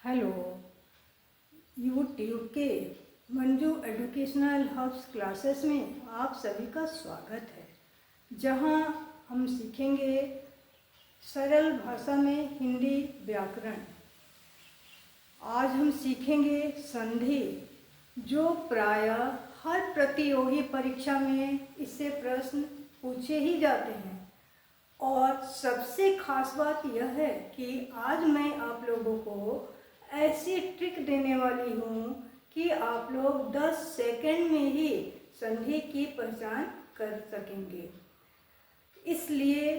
Hello YouTube के Manju educational hubs classes में आप सभी का स्वागत है, जहां हम सीखेंगे सरल भाषा में हिंदी व्याकरण। आज हम सीखेंगे संधि, जो प्रायः हर प्रतियोगी परीक्षा में इससे प्रश्न पूछे ही जाते हैं। और सबसे खास बात यह है कि आज मैं आप लोगों को ऐसी ट्रिक देने वाली हूँ कि आप लोग 10 सेकंड में ही संधि की पहचान कर सकेंगे। इसलिए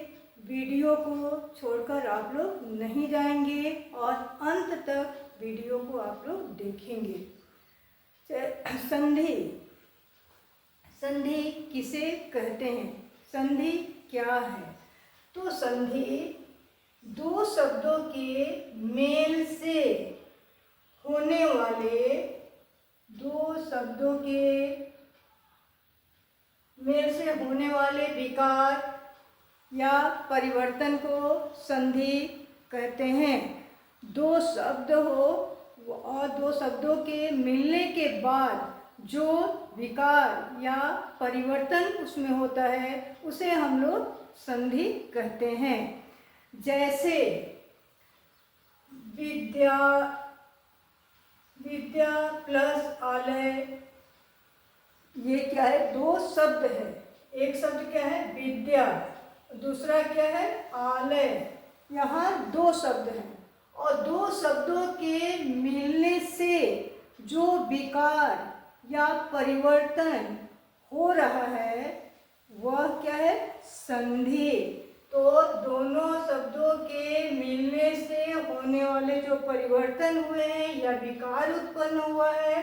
वीडियो को छोड़कर आप लोग नहीं जाएंगे और अंत तक वीडियो को आप लोग देखेंगे। संधि संधि किसे कहते हैं, संधि क्या है? तो संधि दो शब्दों के मेल से होने वाले विकार या परिवर्तन को संधि कहते हैं। दो शब्द हो और दो शब्दों के मिलने के बाद जो विकार या परिवर्तन उसमें होता है उसे हम लोग संधि कहते हैं। जैसे विद्या प्लस आलय, ये क्या है? दो शब्द है। एक शब्द क्या है? विद्या, दूसरा क्या है? आलय। यहाँ दो शब्द हैं और दो शब्दों के मिलने से जो विकार या परिवर्तन हो रहा है वह क्या है? संधि। तो दोनों शब्दों के मिलने से होने वाले जो परिवर्तन हुए हैं या विकार उत्पन्न हुआ है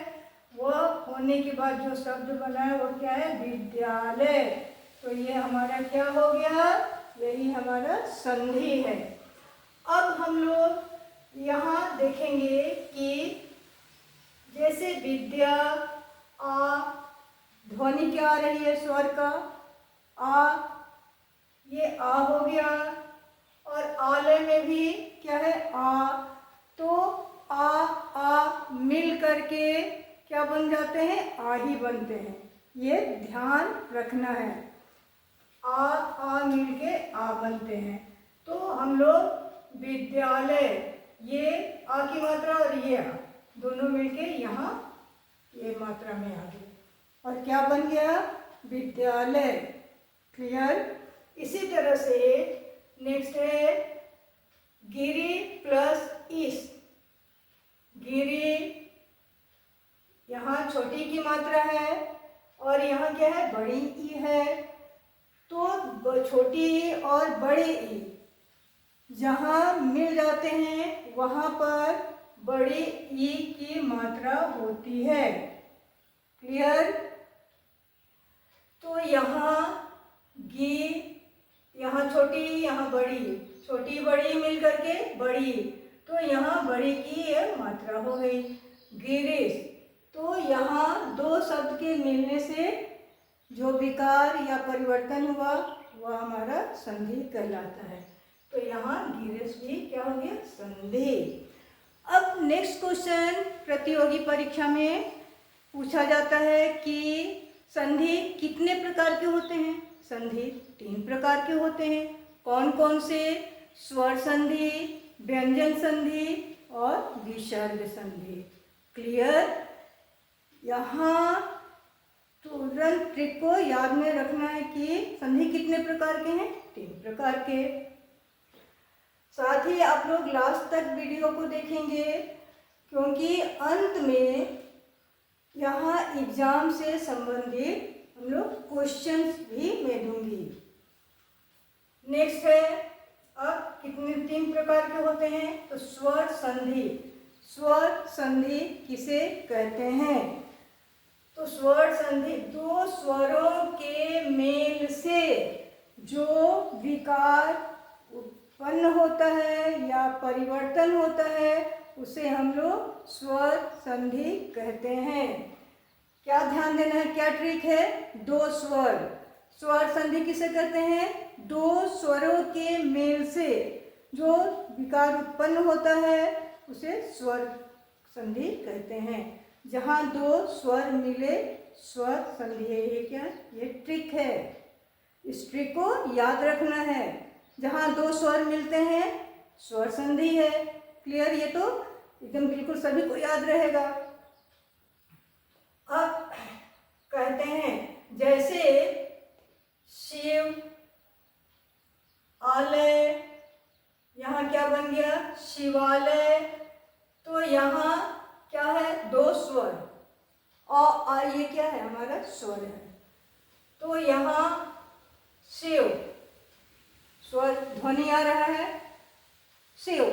वह होने के बाद जो शब्द बना है वो क्या है? विद्यालय। तो ये हमारा क्या हो गया? यही हमारा संधि है। अब हम लोग यहाँ देखेंगे कि जैसे विद्या, आ, ध्वनि क्या आ रही है स्वर का? आ, ये आ हो गया। और आलय में भी क्या है? आ। तो आ मिल करके क्या बन जाते हैं? आ ही बनते हैं। ये ध्यान रखना है। आ मिलके आ बनते हैं। तो हम लोग विद्यालय, ये आ की मात्रा और ये आ दोनों मिलके यहाँ ये मात्रा में आ गए और क्या बन गया? विद्यालय। क्लियर? इसी तरह से नेक्स्ट है गिरी प्लस इस। गिरी, यहाँ छोटी की मात्रा है और यहाँ क्या है? बड़ी ई है। तो छोटी ई और बड़े ई जहाँ मिल जाते हैं वहाँ पर बड़ी ई की मात्रा होती है। क्लियर? तो यहाँ गी, यहाँ छोटी, यहाँ बड़ी, छोटी बड़ी मिल करके बड़ी, तो यहाँ बड़ी की मात्रा हो गई गिरीश। तो यहाँ दो शब्द के मिलने से जो विकार या परिवर्तन हुआ वह हमारा संधि कहलाता है। तो यहाँ गिरीश भी क्या हो गया? संधि। अब नेक्स्ट क्वेश्चन प्रतियोगी परीक्षा में पूछा जाता है कि संधि कितने प्रकार के होते हैं? संधि 3 प्रकार के होते हैं। कौन कौन से? स्वर संधि, व्यंजन संधि और विसर्ग संधि। क्लियर? यहाँ तुरंत ट्रिक को याद में रखना है कि संधि कितने प्रकार के हैं? 3 प्रकार के। साथ ही आप लोग लास्ट तक वीडियो को देखेंगे क्योंकि अंत में यहाँ एग्जाम से संबंधित हम लोग क्वेश्चंस भी मैं दूंगी। नेक्स्ट है, अब कितने 3 प्रकार के होते हैं? तो स्वर संधि। स्वर संधि किसे कहते हैं? तो स्वर संधि दो स्वरों के मेल से जो विकार उत्पन्न होता है या परिवर्तन होता है उसे हम लोग स्वर संधि कहते हैं। क्या ध्यान देना है? क्या ट्रिक है? दो स्वर। स्वर संधि किसे कहते हैं? दो स्वरों के मेल से जो विकार उत्पन्न होता है उसे स्वर संधि कहते हैं। जहाँ दो स्वर मिले स्वर संधि है। ये क्या, ये ट्रिक है, इस ट्रिक को याद रखना है। जहाँ दो स्वर मिलते हैं स्वर संधि है। क्लियर, ये तो एकदम बिल्कुल सभी को याद रहेगा। अब कहते हैं जैसे शिव आलय, यहाँ क्या बन गया, शिवालय। तो यहाँ क्या है, दो स्वर और ये क्या है, हमारा स्वर है। तो यहाँ शिव स्वर ध्वनि आ रहा है, शिव।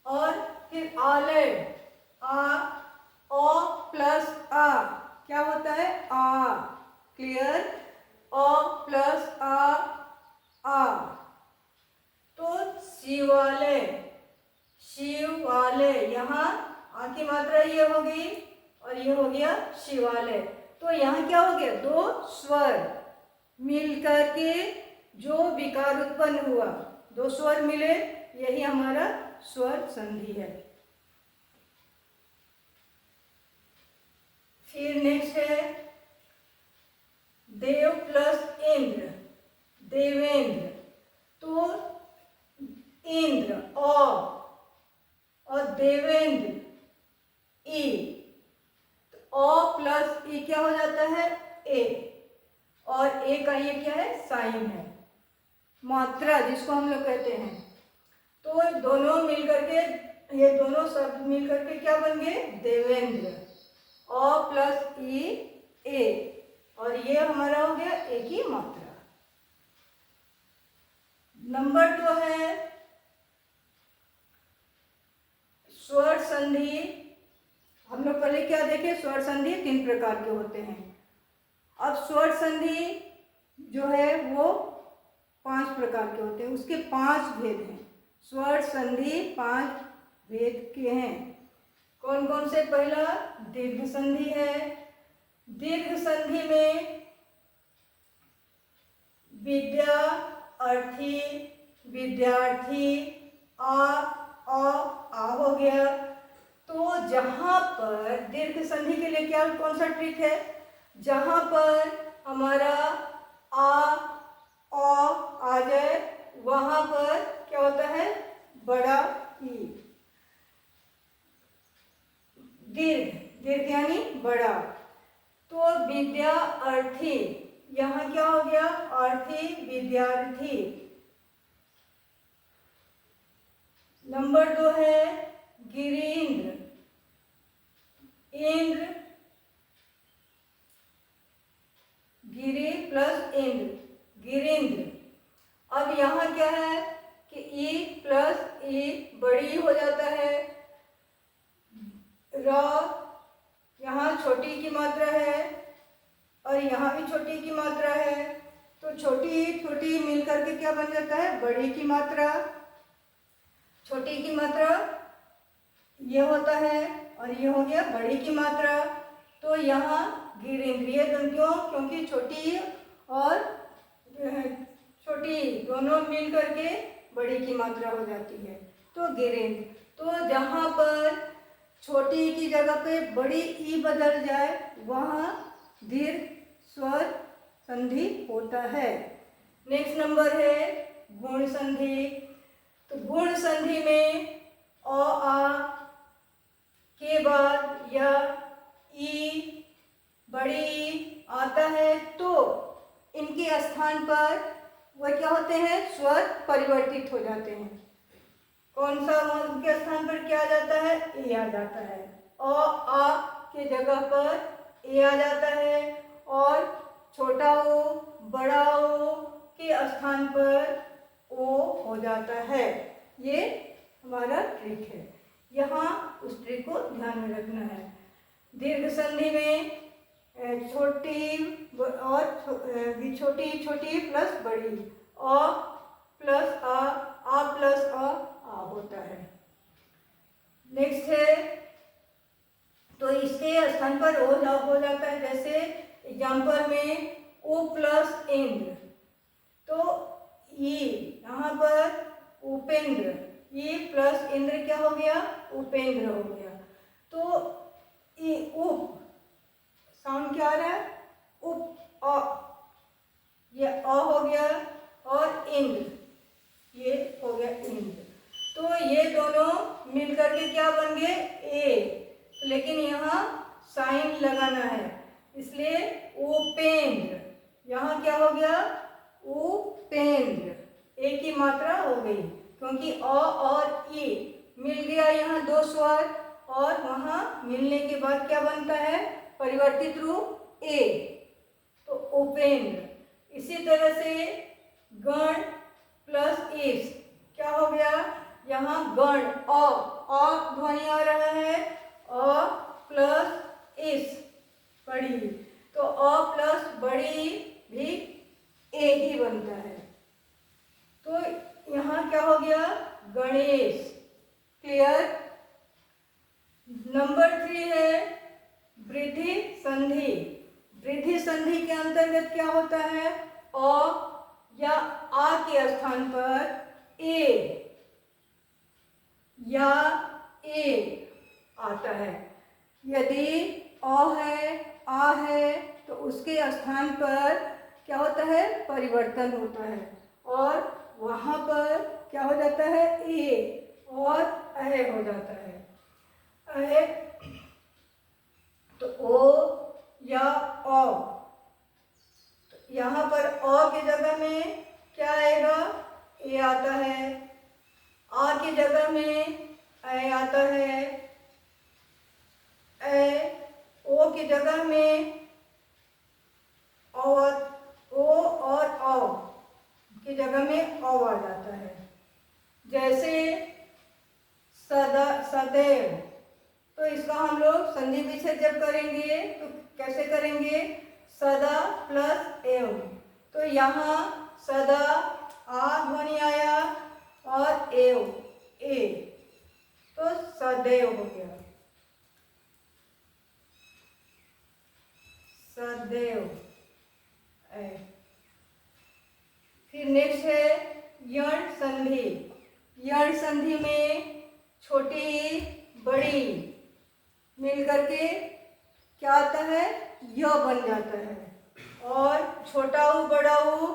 और फिर आलय, आ प्लस आ क्या होता है, आ। क्लियर, प्लस आ। तो शिवालय, शिवालय, यहाँ आ की मात्रा ये होगी और ये हो गया शिवालय। तो यहाँ क्या हो गया, दो स्वर मिल करके जो विकार उत्पन्न हुआ, दो स्वर मिले, यही हमारा स्वर संधि है। फिर नेक्स्ट है देव प्लस इंद्र, देवेंद्र। तो इंद्र और देवेंद्र ई, तो प्लस ई क्या हो जाता है, ए। और ए का ये क्या है, साइन है, मात्रा जिसको हम लोग कहते हैं। तो दोनों मिल करके, ये दोनों शब्द मिल करके क्या बन गए, देवेंद्र। प्लस ई ए, और ये हमारा हो गया ए की मात्रा। नंबर 2 है स्वर संधि। हम लोग पहले क्या देखे, स्वर संधि 3 प्रकार के होते हैं। अब स्वर संधि जो है वो 5 प्रकार के होते हैं, उसके 5 भेद हैं। स्वर संधि 5 भेद के हैं। कौन कौन से, पहला दीर्घ संधि है। दीर्घ संधि में विद्या, अर्थी, विद्यार्थी, आ हो गया। तो जहाँ पर दीर्घ संधि के लिए क्या, कौन सा ट्रिक है, जहाँ पर हमारा आ जाए वहाँ पर क्या होता है, बड़ा ई। दीर्घ यानी बड़ा। तो विद्या अर्थी, यहाँ क्या हो गया, अर्थी विद्यार्थी। नंबर 2 है गिरीन्द्र, इंद्र, गिरी प्लस इंद्र, गिरीन्द्र। अब यहाँ क्या है कि ई प्लस ई बड़ी हो जाता है। यहाँ छोटी की मात्रा है और यहाँ भी छोटी की मात्रा है। तो छोटी छोटी मिलकर के क्या बन जाता है, बड़ी की मात्रा। छोटी की मात्रा ये होता है और ये हो गया बड़ी की मात्रा। तो यहाँ गिरेंद्रिय क्यों, क्योंकि छोटी और छोटी दोनों मिल करके बड़ी की मात्रा हो जाती है, तो गिरेंद्र। तो जहाँ पर छोटी की जगह पे बड़ी ई बदल जाए वहाँ दीर्घ स्वर संधि होता है। नेक्स्ट नंबर है गुण संधि। तो गुण संधि में आ के बाद या ई बड़ी ई आता है, तो इनके स्थान पर वह क्या होते हैं, स्वर परिवर्तित हो जाते हैं। कौन सा उनके स्थान पर क्या आ जाता है, ए आ जाता है। आ के जगह पर ए आ जाता है और छोटा ओ बड़ा ओ के स्थान पर ओ हो जाता है। ये हमारा ट्रिक है, यहाँ उस ट्रिक को ध्यान में रखना है। दीर्घ संधि में छोटी और छोटी छोटी प्लस बड़ी, अ प्लस आ प्लस आ होता है। नेक्स्ट है, तो इसके स्थान पर ओ हो जाता है। जैसे एग्जाम्पल में ओ प्लस इंद्र, तो ई यहाँ पर उपेंद्र, ई प्लस इंद्र क्या हो गया, उपेंद्र हो गया। तो उप साउंड क्या आ रहा है, उप अ, ये अ हो गया, और इंद्र ये हो गया इंद्र। तो ये दोनों मिलकर के क्या बन गए, ए। लेकिन यहाँ साइन लगाना है, इसलिए उपेंद्र, यहाँ क्या हो गया, उपेंद्र, ए की मात्रा हो गई, क्योंकि अ और ई मिल गया यहाँ दो स्वर, और वहाँ मिलने के बाद क्या बनता है, परिवर्तित रूप ए, तो उपेंद्र। इसी तरह से गण प्लस इस क्या हो गया, यहाँ गण अ ध्वनि आ रहा है, अ प्लस इस बड़ी, तो अ प्लस बड़ी भी ए ही बनता है। तो यहाँ क्या हो गया, गणेश। क्लियर। नंबर 3 है वृद्धि संधि। वृद्धि संधि के अंतर्गत क्या होता है, अ या आ के स्थान पर ए या ए आता है। यदि अ है, आ है, तो उसके स्थान पर क्या होता है, परिवर्तन होता है, और वहाँ पर क्या हो जाता है, ए और अहे हो जाता है। अहे तो ओ या औ, यहाँ पर अ की जगह में क्या आएगा, ए आता है, आ की जगह में ऐ आता है, ऐ ओ की जगह में ओ और औ की जगह में औ आ जाता है। जैसे सदा, सदैव, तो इसका हम लोग संधि विच्छेद जब करेंगे तो कैसे करेंगे, सदा प्लस एव, तो यहाँ सदा आ ध्वनि आया और एव ए, तो सदैव हो गया, सदैव ए। फिर नेक्स्ट है यण संधि। यण संधि में छोटी बड़ी मिलकर के क्या आता है, य बन जाता है, और छोटा ऊ बड़ा ऊ